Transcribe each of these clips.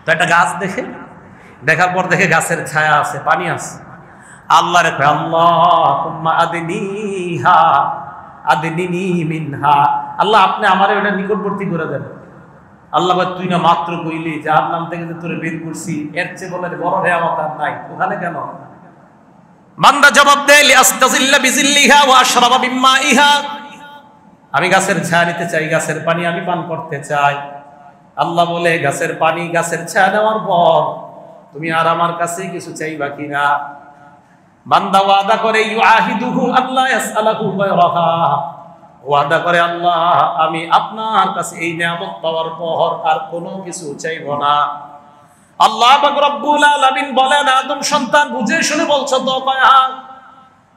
তো একটা গাছ দেখার পর দেখে গাছের ছায়া আছে, পানি আছে। আল্লাহ রে কয় আল্লাহুম্মা আদনিহা আদনিনি মিনহা, আল্লাহ আপনি আমারে ওটা নিকটবর্তী করে দেন। আল্লাহ কয় তুই না মাত্র কইলি জাহান্নাম থেকে যে তোরে বের করছি, এর চেয়ে বলে বড় নিয়ামত আর নাই, ওখানে কেন? বান্দা জবাব দেয় লিআস্তাজিল্লা বিজিল্লিহা ওয়া আশরাবা বিমাইহা, আমি গাছের ছায়া নিতে চাই, গাছের পানি আমি পান করতে চাই। আল্লাহ বলে গাছের পানি গাছের ছায়া নেওয়ার পর তুমি আর আমার কাছে কিছু চাইবা কিনা? বান্দা ওয়াদা করে ইউআহিদুহু আল্লাহ ইয়াসআলাহু গায়রাহা, ওয়াদা করে আল্লাহ আমি আপনার কাছে এই নিয়ামত পাওয়ার পর আর কোনো কিছু চাইব না। আল্লাহ পাক রব্বুল আলামিন বলেন আদম সন্তান বুঝে শুনে বলছো তো?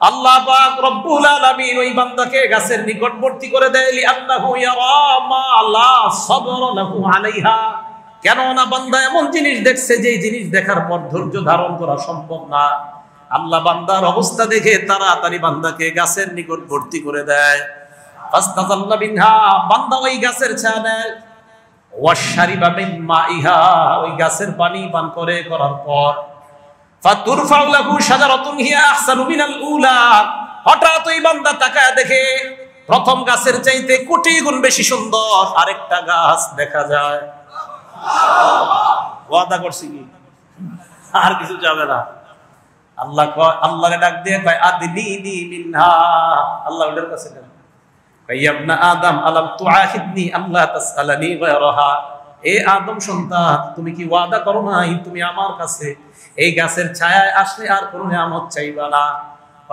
আল্লাহ পাক রব্বুল আলামিন ওই বান্দাকে গাছের নিকটবর্তী করে দেয় লিআন্নাহু ইয়ারা মা লা সাবর লাহু আলাইহা, কেন না বান্দা এমন জিনিস দেখছে যে জিনিস দেখার পর ধৈর্য ধারণ করা সম্ভব না। আল্লাহ বান্দার অবস্থা দেখে তাড়াতাড়ি বান্দাকে গাছের নিকটবর্তী করে দেয়। ফাস্তাযাল্লা বিনহা, বান্দা ওই গাছের ছায়া নেয়। ওয়াশারিবা মিন মাইহা, ওই গাছের পানি পান করার পর ফাতুরফাউ লাহু শাজারাতুন হিয়া আহসানু মিনাল উলা, হঠাৎ ওই বান্দা তাকায় দেখে প্রথম গাছের চাইতে কোটি গুণ বেশি সুন্দর আরেকটা গাছ দেখা যায়। ওয়াদা করছি কি আর কিছু যাবে না। আল্লাহ আল্লাহকে ডাক দিয়ে কয় আদনিনি মিনহা, আল্লাহ ওদের কাছে দেন ইয়া ইবনা আদম আলাম তুআহিদনি আল্লাহ তাসআলানি গায়রাহা, এ আদম সন্তান তুমি কি ওয়াদা করো নাই তুমি আমার কাছে এই গাছের ছায়ায় আসলে আর কোনো নিয়ামত চাইবা না?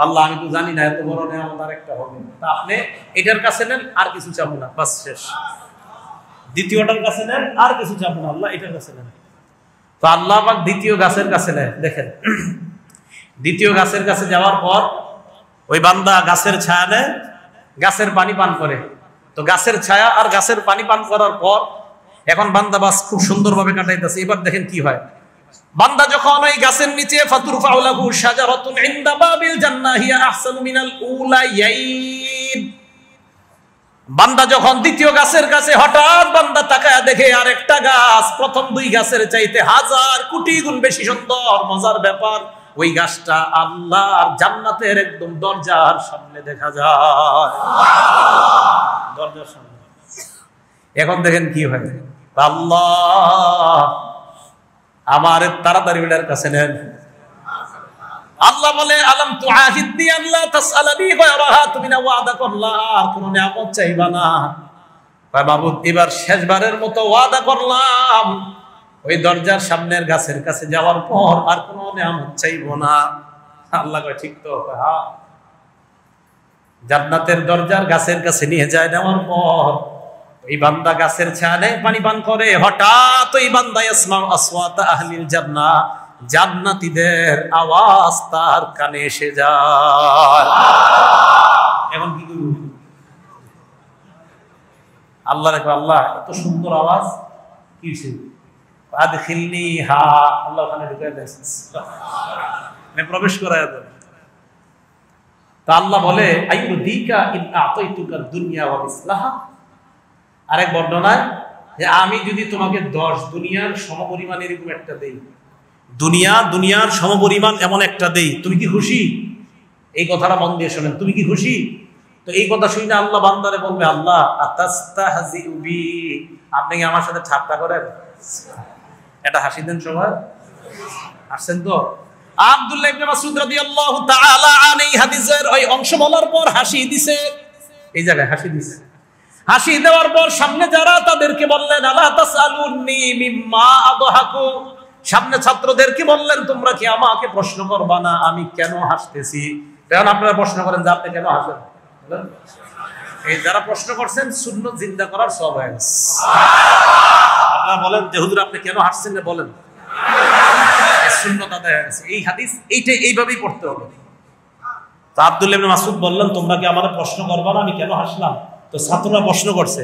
আল্লাহ আমি তো জানি না এত বড় নিয়ামত আরেকটা হবে, তা আপনি এটার কাছে নেন, আর কিছু চাবো না, বাস শেষ। দ্বিতীয়টার কাছে নেন, আর কিছু চাবো না, আল্লাহ এটার কাছে নেন। তো আল্লাহ পাক দ্বিতীয় গাছের কাছে নেয়। দেখেন দ্বিতীয় গাছের কাছে যাওয়ার পর ওই বান্দা গাছের ছায়া নেয়, গাছের পানি পান করে। তো গাছের ছায়া আর গাছের পানি পান করার পর এখন বান্দা বাস খুব সুন্দরভাবে কাটাইতেছে। এবার দেখেন কি হয়, বান্দা যখন ওই গাছের নিচে ফাতুরফাউ লাহু শাজারাতুন ইনদা বাবিল জান্নাহ হিয়া আহসানু মিনাল উলাইয়াইন, বান্দা যখন দ্বিতীয় গাছের কাছে হঠাৎ বান্দা তাকায় দেখে আরেকটা গাছ প্রথম দুই গাছের চাইতে হাজার কোটি গুণ বেশি সুন্দর। মজার ব্যাপার ওই গাছটা আল্লাহর জান্নাতের একদম দরজার সামনে দেখা যায়, দরজার সামনে। এখন দেখেন কি হয়, আল্লাহ আমার তাড়াতাড়ি বেটার কাছে নেন। আল্লাহ বলে আলাম তুআহিদনি আল্লাহ তাসআলানি গায়রাহা, তুমি না ওয়াদা করলা আর কোনো নিয়ামত চাইবা না? কয় মাবুদ এবার শেষবারের মতো ওয়াদা করলাম, ওই দরজার সামনের গাছের কাছে যাওয়ার পর আর কোনো নিয়ামত চাইবো না। আল্লাহ কয় ঠিক তো? হ্যাঁ। জান্নাতের দরজার গাছের কাছে নিয়ে যায়, নেওয়ার পর এই বান্দা গাছের ছায়া নেয়, পানি পান করে। হঠাৎ ওই বান্দা ইয়াসমাউ আসওয়াতা আহলিল জান্নাহ, জান্নাতীদের আওয়াজ তার কানে এসে যায়। এখন কি করব? আল্লাহ রে আল্লাহ এত সুন্দর আওয়াজ কি ছিল, আদখিলনিহা, আল্লাহ ওখানে ঢুকায় দিয়েছে, মানে প্রবেশ করায় দেয়। তা আল্লাহ বলে আইয়ুদিকা ইন আতাইতুকা দুনিয়া ওয়া মিসলাহা, আরেক বর্ণনায় যে আমি যদি তোমাকে 10 দুনিয়ার সমপরিমাণ এরকম একটা দেই, দুনিয়ার সমপরিমাণ এমন একটা দেই, তুমি কি খুশি? এই কথাটা মন দিয়ে শোনেন, তুমি কি খুশি? তো এই কথা শুনে আল্লাহ বান্দারে বলবে আল্লাহ আতাস্তাহজিউ বি, আপনি কি আমার সাথে ঠাট্টা করেন? এটা হাসি দেন সবাই, আসছেন তো? আব্দুল্লাহ ইবনে মাসউদ রাদিয়াল্লাহু তাআলা আনহু হাদিসের ওই অংশ বলার পর হাসি দিছে, এই জায়গায় হাসি দিছে। হাসি দেওয়ার পর সামনে যারা তাদেরকে বললেন আলা তাসআলুনি মিম্মা আদহাকু, সামনে ছাত্রদেরকে বললেন তোমরা কি আমাকে প্রশ্ন করবা না আমি কেন হাসতেছি? কারণ আপনারা প্রশ্ন করেন যে আপনি কেন হাসেন, এই যারা প্রশ্ন করছেন সুন্নাত জিন্দা করার সওয়াব হয়ে গেছে। আপনারা বলেন যে হুজুর আপনি কেন হাসছেন না, বলেন সুন্নাত আদায় হয়ে গেছে। এই হাদিস এইভাবেই পড়তে হবে। তো আব্দুল্লাহ ইবনে মাসউদ বললেন তোমরা কি আমাকে প্রশ্ন করবা না আমি কেন হাসলাম? তো ছাত্ররা প্রশ্ন করছে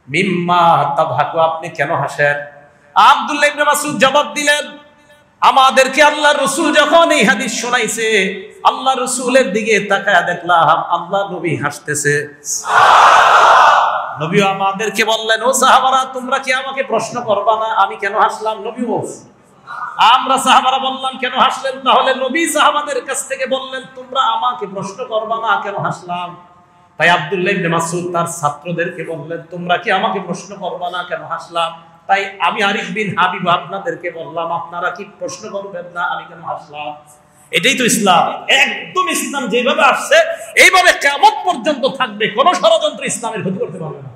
মিম্মা তাদহাকু, আপনি কেন হাসেন? আব্দুল্লাহ ইবনে মাসউদ জবাব দিলেন আমাদেরকে আল্লাহর রাসূল যখন এই হাদিস শোনাইছে আল্লাহর রাসূলের দিকে তাকায়া দেখলাম আল্লাহর নবী হাসতেছে। নবী আমাদেরকে বললেন, ও সাহাবারা, তোমরা কি আমাকে প্রশ্ন করবা না আমি কেন হাসলাম? নবী বলছে। আমরা সাহাবারা বললাম, কেন হাসলেন? তাহলে নবী সাহাবাদের কাছ থেকে বললেন, তোমরা আমাকে প্রশ্ন করবা না কেন হাসলাম? তাই আব্দুল্লাহ ইবনে মাসউদ তার ছাত্রদেরকে বললেন, তোমরা কি আমাকে প্রশ্ন করবা না কেন হাসলাম? তাই আমি আরিফ বিন হাবিব আপনাদেরকে বললাম, আপনারা কি প্রশ্ন করবেন না আমি কেন হাসলাম? এটাই তো ইসলাম। একদম ইসলাম যেভাবে আসছে এইভাবে কিয়ামত পর্যন্ত থাকবে। কোন ষড়যন্ত্র ইসলামের ক্ষতি করতে পারবে না।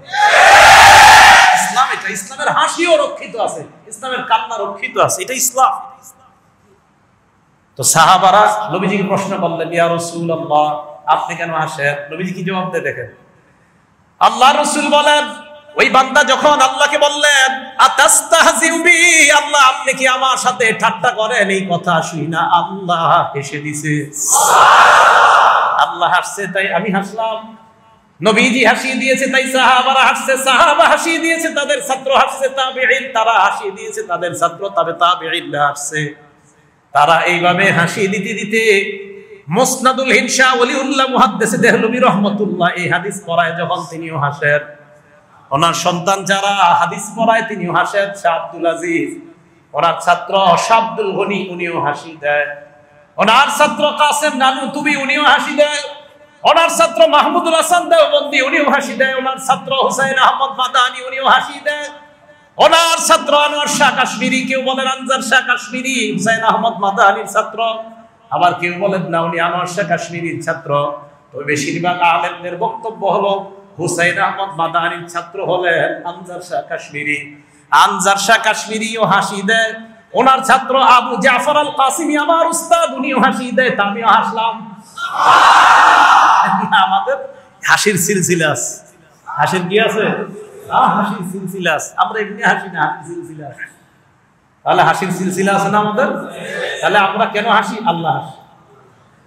ইসলাম এটা, ইসলামের হাসিও রক্ষিত আছে, ইসলামের কান্না রক্ষিত আছে, এটা ইসলাম। তো সাহাবারা নবীজিকে প্রশ্ন করলেন, ইয়া রাসূলুল্লাহ, আপনি কেন হাসেন? নবীজি কি জবাব দেয় দেখেন। আল্লাহর রাসূল বলেন, ওই বান্দা যখন আল্লাহকে বললেন, আতাস্তাহজিউ বি, আল্লাহ আপনি কি আমার সাথে ঠাট্টা করেন? এই কথা শুনি না আল্লাহ হেসে দিছে। আল্লাহ হাসছে তাই আমি হাসলাম, নবীজি হাসিয়ে দিয়েছে তাই সাহাবারা হাসছে, সাহাবা হাসিয়ে দিয়েছে তাদের ছাত্র হাসছে, তাবেঈন তারা হাসিয়ে দিয়েছে তাদের ছাত্র তাবেঈনরা হাসছে। তারা এইভাবে হাসিয়ে দিতে দিতে মুসনাদুল হিনসা ওলিউল্লাহ মুহাদ্দিস দেহলভী রাহমাতুল্লাহ এই হাদিস পড়ায় যখন তিনিও হাসেন, ওনার সন্তান যারা হাদিস পড়ায় তিনিও হাসেন, শাহ আব্দুল আজিজ, ওনার ছাত্র শাহ আব্দুল গনি উনিও হাসি দেয়, ওনার ছাত্র কাসেম নানুতুবি উনিও হাসি দেয়, ওনার ছাত্র মাহমুদুল হাসান দেওবন্দি উনিও হাসি দেয়, ওনার ছাত্র হুসাইন আহমদ মাদানী উনিও হাসি দেয়, ওনার ছাত্র আনোয়ার শাহ কাশ্মীরি, কেউ বলেন আনজার শাহ কাশ্মীরি হুসাইন আহমদ মাদানীর ছাত্র, আবার কেউ বলেন না উনি আনোয়ার শাহ কাশ্মীরির ছাত্র। তবে বেশিরভাগ আলেমদের বক্তব্য হলো হুসাইন আহমদ মাদানীর ছাত্র হলেন আনজার শাহ কাশ্মীরি। আনজার শাহ কাশ্মীরিও হাসি দেয়, ওনার ছাত্র আবু জাফর আল কাসিমি আমার উস্তাদ উনিও হাসি দেয়, আমিও হাসলাম। আমাদের হাসির সিলসিলা আছে, হাসির কি আছে? হাসির সিলসিলা আছে। আমরা এমনি হাসি না, হাসির সিলসিলা আছে। তাহলে হাসির সিলসিলা আছে না আমাদের? তাহলে আমরা কেন হাসি? আল্লাহ হাসি।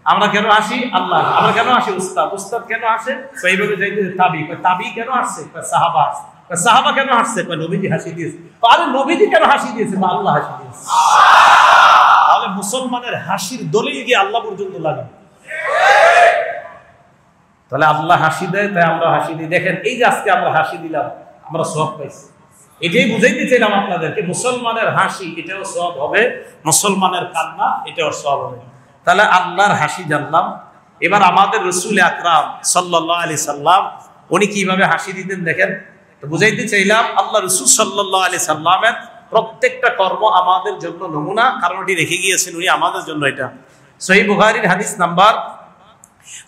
আমরা কেন হাসি? আল্লাহ। আমরা কেন হাসি? উস্তাদ। উস্তাদ কেন হাসে? এইভাবে যাইতে তাবি, তাবি কেন হাসছে? সাহাবা। সাহাবা কেন হাসছে? নবীজি হাসি দিয়েছে। আরে নবীজি কেন হাসি দিয়েছে? বা আল্লাহ হাসি দিয়েছে। তাহলে মুসলমানের হাসির দলিল গিয়ে আল্লাহ পর্যন্ত লাগে। তাহলে আল্লাহ হাসি দেয় তাই আমরা হাসি দিই। দেখেন এই যে আজকে আমরা হাসি দিলাম, আমরা সওয়াব পাইছি। এটাই বুঝাইতে চাইলাম আপনাদেরকে, মুসলমানের হাসি এটাও সওয়াব হবে, মুসলমানের কান্না এটাও সওয়াব হবে। তাহলে আল্লাহর হাসি জানলাম। এবার আমাদের রাসূল আকরাম সাল্লাল্লাহু আলাইহি সাল্লাম উনি কিভাবে হাসি দিতেন দেখেন। তো বুঝাইতে চাইলাম আল্লাহ রাসূল সাল্লাল্লাহু আলাইহি সাল্লামের প্রত্যেকটা কর্ম আমাদের জন্য নমুনা, কারণ এটি রেখে গিয়েছেন উনি আমাদের জন্য। এটা সহিহ বুখারীর হাদিস নাম্বার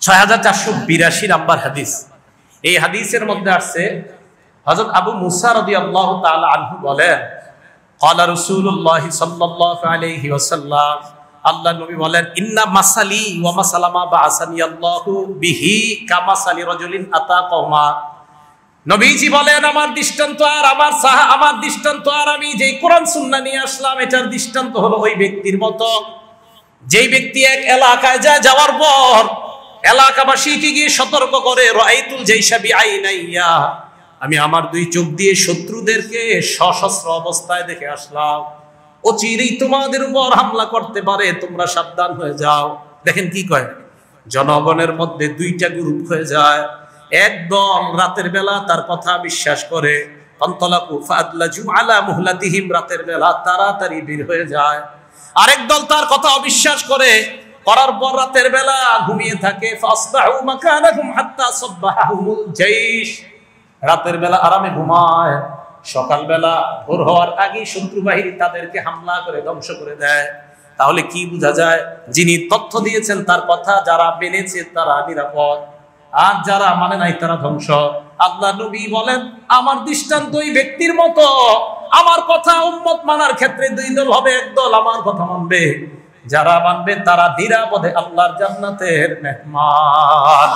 6482 নাম্বার হাদিস। এই হাদিসের মধ্যে আসছে হযরত আবু মুসা রাদিয়াল্লাহু তাআলা আনহু বলেন, ক্বালা রাসূলুল্লাহ সাল্লাল্লাহু আলাইহি ওয়াসাল্লাম, আল্লাহ নবী বলেন, ইন্না মাসালি ওয়া মাসালামা বাআসানি আল্লাহু বিহি কামাসালি রাজুলিন আতা কওমা। নবীজি বলেন, আমার দৃষ্টান্ত আর আমার দৃষ্টান্ত আর আমি যেই কোরআন সুন্নাহ নিয়ে আসলাম এটার দৃষ্টান্ত হলো ওই ব্যক্তির মতো, যেই ব্যক্তি এক এলাকায় যায়, যাওয়ার পর এলাকাবাসীকে গিয়ে সতর্ক করে, রাআইতুল জাইশা বিআইনাইয়া, আমি আমার দুই চোখ দিয়ে শত্রুদেরকে সশস্ত্র অবস্থায় দেখে আসলাম, অচিরেই তোমাদের উপর হামলা করতে পারে, তোমরা সাবধান হয়ে যাও। দেখেন কি কয়, জনগণের মধ্যে দুইটা গ্রুপ হয়ে যায়। একদল রাতের বেলা তার কথা বিশ্বাস করে, ফান্তলাকু ফাদলাজু আলা মুহলাতিহিম, রাতের বেলা তাড়াতাড়ি বের হয়ে যায়। আরেক দল তার কথা অবিশ্বাস করে, করার পর রাতের বেলা ঘুমিয়ে থাকে, ফাসবাহু মাকানাহুম হাত্তা সাববাহাহুমুল জাইশ, রাতের বেলা আরামে ঘুমায়, সকালবেলা ভোর হওয়ার আগে শত্রু বাহিনী তাদেরকে হামলা করে ধ্বংস করে দেয়। তাহলে কি বোঝা যায়? যিনি তথ্য দিয়েছেন তার কথা যারা মেনেছে তারা নিরাপদ, আর যারা মানে নাই তারা ধ্বংস। আল্লাহ নবী বলেন, আমার দৃষ্টান্ত ওই ব্যক্তির মতো, আমার কথা উম্মত মানার ক্ষেত্রে দুই দল হবে। একদল আমার কথা মানবে, যারা মানবে তারা নিরাপদে আল্লাহর জান্নাতের মেহমান,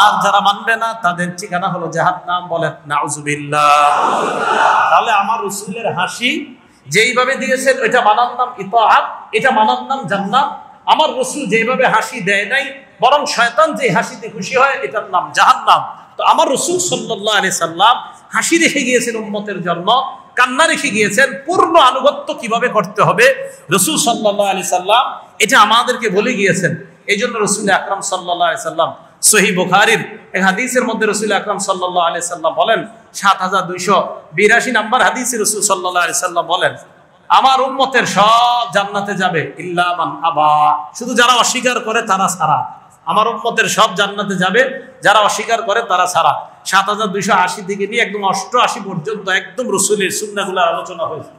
আর যারা মানবে না তাদের ঠিকানা হলো জাহান্নাম। বলেন নাউজুবিল্লাহ। তাহলে আমার রাসূলের হাসি যেইভাবে দিয়েছেন এটা মানার নাম ইতাআত, এটা মানার নাম জান্নাত। আমার রাসূল যেইভাবে হাসি দেয় নাই, বরং শয়তান যে হাসিতে খুশি হয় এটার নাম জাহান্নাম। তো আমার রাসূল সাল্লাল্লাহু আলাইহি সাল্লাম হাসি রেখে গিয়েছেন উম্মতের জন্য, কান্না রেখে গিয়েছেন। পূর্ণ আনুগত্য কিভাবে করতে হবে রাসূল সাল্লাল্লাহু আলাইহি সাল্লাম এটা আমাদেরকে বলে গিয়েছেন। এই জন্য রাসূল আকরাম সাল্লাল্লাহু আলাইহি সাল্লাম সহিহ বুখারীর এক হাদিসের মধ্যে রাসূল আকরাম সাল্লাল্লাহু আলাইহি সাল্লাম বলেন, ৭২৮২ নম্বর হাদিসে রাসূল সাল্লাল্লাহু আলাইহি সাল্লাম বলেন, আমার উম্মতের সব জান্নাতে যাবে ইল্লা মান আবা, শুধু যারা অস্বীকার করে তারা ছাড়া। আমার উম্মতের সব জান্নাতে যাবে, যারা অস্বীকার করে তারা ছাড়া। ৭২৮০ থেকে নিয়ে একদম ৮৮ পর্যন্ত একদম রাসূলের সুন্নাহগুলো আলোচনা হয়েছে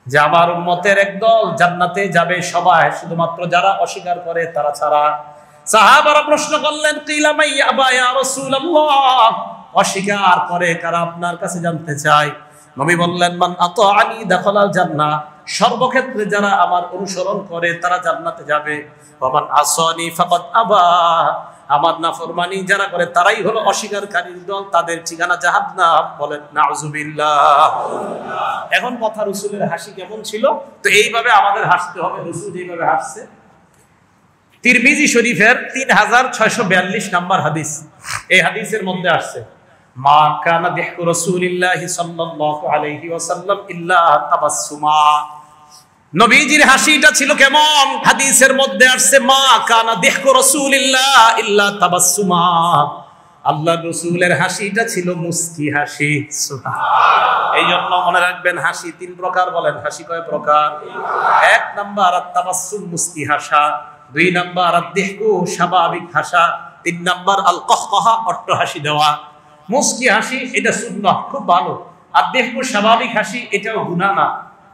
যে আমার উম্মতের একদল জান্নাতে যাবে সবাই, শুধুমাত্র যারা অস্বীকার করে তারা ছাড়া। সাহাবারা প্রশ্ন করলেন, কিলা মাই আবা ইয়া রাসূলুল্লাহ, অস্বীকার করে কারা আপনার কাছে জানতে চাই। নবী বললেন, মান আতাআনি দাখালাল জান্নাহ, সর্বক্ষেত্রে যারা আমার অনুসরণ করে তারা জান্নাতে যাবে। ওয়া মান আসানি ফাকাদ আবা, আমার নাফরমানি যারা করে তারাই হলো অস্বীকারীর দল, তাদের ঠিকানা জাহান্নাম। বলেন নাউযুবিল্লাহ। এখন কথা, রাসূলের হাসি কেমন ছিল? তো এইভাবে আমাদের হাসতে হবে, রাসূল যেভাবে হাসছে। তিরমিজি শরীফের 3642 নম্বর হাদিস, এই হাদিসের মধ্যে আসছে, মা কানা দিহকু রাসূলিল্লাহি সাল্লাল্লাহু আলাইহি ওয়াসাল্লাম ইল্লা তাবাসসুমা, নবীজির হাসিটা ছিল কেমন? হাদিসের মধ্যে আসছে, মা কানা দিহকু রাসূলিল্লাহ ইল্লা তাবাসসুমা, আল্লাহর রাসূলের হাসিটা ছিল মুস্কি হাসি। সুবহানাল্লাহ। এই জন্য মনে রাখবেন, হাসি 3 প্রকার। বলেন হাসি কয় প্রকার? 1 নাম্বার আত-তাবাসসুম, মুস্কি হাসা। 2 নাম্বার আদ-দিহকু, স্বাভাবিক হাসা। 3 নাম্বার আল-কহকহা, অট্ট হাসি দেওয়া। মুস্কি হাসি এটা সুন্নাহ, খুব ভালো। আদ-দিহকু, স্বাভাবিক হাসি, এটাও গুনাহ না।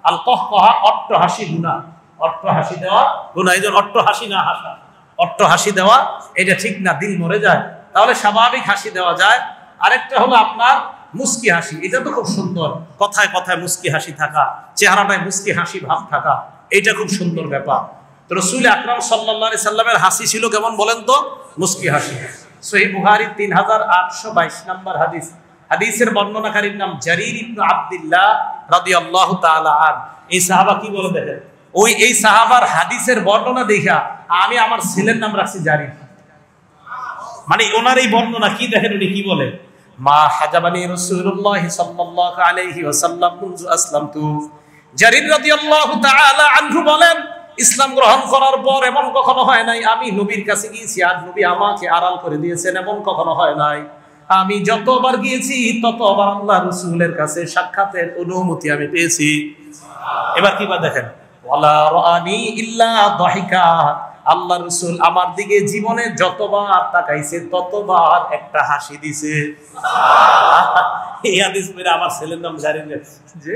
আল-কহকহা, অট্ট হাসি গুনাহ। অট্ট হাসি দেওয়া গুনাহ। এই জন্য অট্ট হাসি না হাসা, অট্ট হাসি দেওয়া এটা ঠিক না, দিল মরে যায়। তাহলে স্বাভাবিক হাসি দেওয়া যায়। আরেকটা হলো আপনার মুস্কি হাসি, এটা তো খুব সুন্দর, কথায় কথায় মুস্কি হাসি থাকা, চেহারাটায় মুস্কি হাসি ভাব থাকা, এটা খুব সুন্দর ব্যাপার। তো রাসূল আকরাম সাল্লাল্লাহু আলাইহি সাল্লামের হাসি ছিল কেমন বলেন তো? মুস্কি হাসি। সহিহ বুখারী 3822 নম্বর হাদিস, হাদিসের বর্ণনাকারীর নাম জারীর ইবনে আব্দুল্লাহ রাদিয়াল্লাহু তাআলা আন। এই সাহাবা কি বলে দেখেন, এই সাহাবার হাদিসের বর্ণনা দেখা আমি আমার ছেলের নাম রাখছি জারীর। মানে ওনার এই বর্ণনা কি দেখেন, উনি কি বলে, মা হাজাবানি রাসূলুল্লাহ সাল্লাল্লাহু আলাইহি ওয়াসাল্লাম মুনযু আসলামতু। জারীর রাদিয়াল্লাহু তাআলা আনহু বলেন, ইসলাম গ্রহণ করার পর এমন কখনো হয় নাই আমি নবীর কাছে গিয়েছি আর নবী আমাকে আড়াল করে দিয়েছেন, এমন কখনো হয় নাই। আমি যতবার গিয়েছি ততবার আল্লাহ রাসূলের কাছে সাক্ষাতের অনুমতি আমি পেয়েছি। এবার কিবা দেখেন, ওয়ালা রাআনি ইল্লা দাহিকা, আল্লাহ রাসূল আমার দিকে জীবনে যতবার তাকাইছে ততবার একটা হাসি দিছে। এই হাদিস পড়ে আমার ছেলের নাম জারির, যে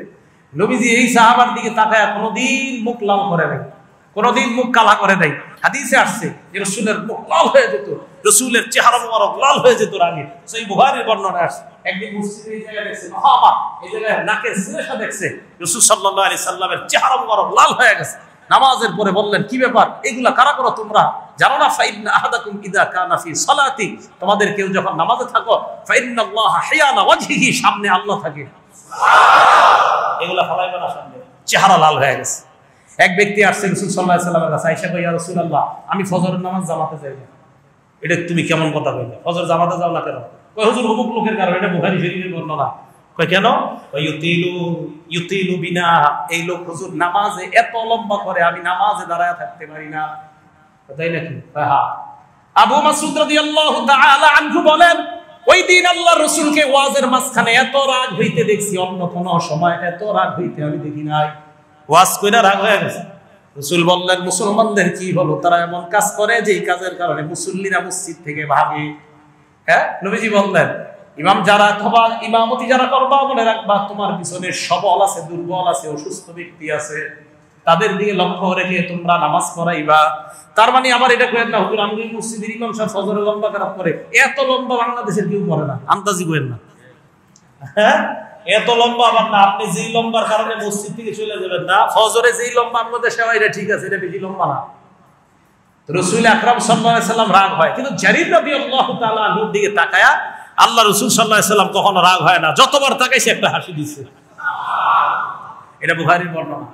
নবীজি এই সাহাবার দিকে তাকায় কোনোদিন মুখ লাল করে নাই, কোনোদিন মুখ কালা করে নাই। হাদিসে আসছে যে রাসূলের মুখ লাল হয়ে যেত, রাসূলের চেহারা মোবারক লাল হয়ে যেত রাগে। সহিহ বুখারীর বর্ণনা আসছে, একদিন মসজিদে এই জায়গায় দেখছে সাহাবা, এই জায়গায় নাকের শ্লেষা দেখছে, রাসূল সাল্লাল্লাহু আলাইহি সাল্লামের চেহারা মোবারক লাল হয়ে গেছে। নামাজের পরে বললেন, কি ব্যাপার, এগুলা কারা করো তোমরা? জানো না, ফাইন্না আহাদাকুম ইযা কানা ফি সালাতি, তোমাদের কেউ যখন নামাজে থাকো, ফাইন্নাল্লাহা হিয়ানা ওয়াজহিহি, সামনে আল্লাহ থাকে। এগুলা ফলাইবা না সামনে, চেহারা লাল হয়ে গেছে। এক ব্যক্তি আসছে রাসূল সাল্লাল্লাহু আলাইহি সাল্লামের কাছে, আয়েশা কই, ইয়া রাসূলুল্লাহ, আমি ফজরের নামাজ জামাতে যাই না। এটা তুমি কেমন কথা কইলে, ফজর জামাতে যাও না কেন? কই হুজুর অমুক লোকের কারণে, এটা বুখারী শরীফের বর্ণনা। কই কেন? কই ইউতিলু বিনা, এই লোক হুজুর নামাজে এত লম্বা করে, আমি নামাজে দাঁড়ায় থাকতে পারি না। তাই নাকি? হ্যাঁ। আবু মাসউদ রাদিয়াল্লাহু তাআলা আনহু বলেন, ওই দিন আল্লাহর রাসূলকে ওয়াজের মাঝখানে এত রাগ হইতে দেখছি, অন্য কোন সময় এত রাগ হইতে আমি দেখি নাই। ওয়াজ কইরা রাগ হয়ে গেছে। রাসূল বললেন, মুসলমানদের কি হলো, তারা এমন কাজ করে যে এই কাজের কারণে মুসল্লিরা মসজিদ থেকে ভাগে। হ্যাঁ, নবীজি বললেন, ইমাম যারা অথবা ইমামতি যারা করবা, মনে রাখবা তোমার পিছনে সবল আছে, দুর্বল আছে, অসুস্থ ব্যক্তি আছে, তাদের দিকে লক্ষ্য রেখে তোমরা নামাজ পড়াইবা। তার মানে আবার এটা কইেন না, হুজুর আমি মসজিদের ইমাম সাহেব ফজরে লম্বা খারাপ করে, এত লম্বা বাংলাদেশের কেউ পড়ে না, আন্দাজি কইেন না। হ্যাঁ, এত লম্বা আবার না, আপনি যেই লম্বার কারণে মসজিদ থেকে চলে যাবেন না, ফজরে যেই লম্বা আমাদের সেবা, এটা ঠিক আছে, এটা বেশি লম্বা না। রাসূল আকরাম সাল্লাল্লাহু আলাইহি সাল্লাম রাগ হয়, কিন্তু জারীর রাদিয়াল্লাহু তাআলা আনহুর দিকে তাকায়া আল্লাহ রাসূল সাল্লাল্লাহু আলাইহি সাল্লাম কখনো রাগ হয় না, যতবার তাকাইছে একটা হাসি দিছে। এটা বুখারীর বর্ণনা।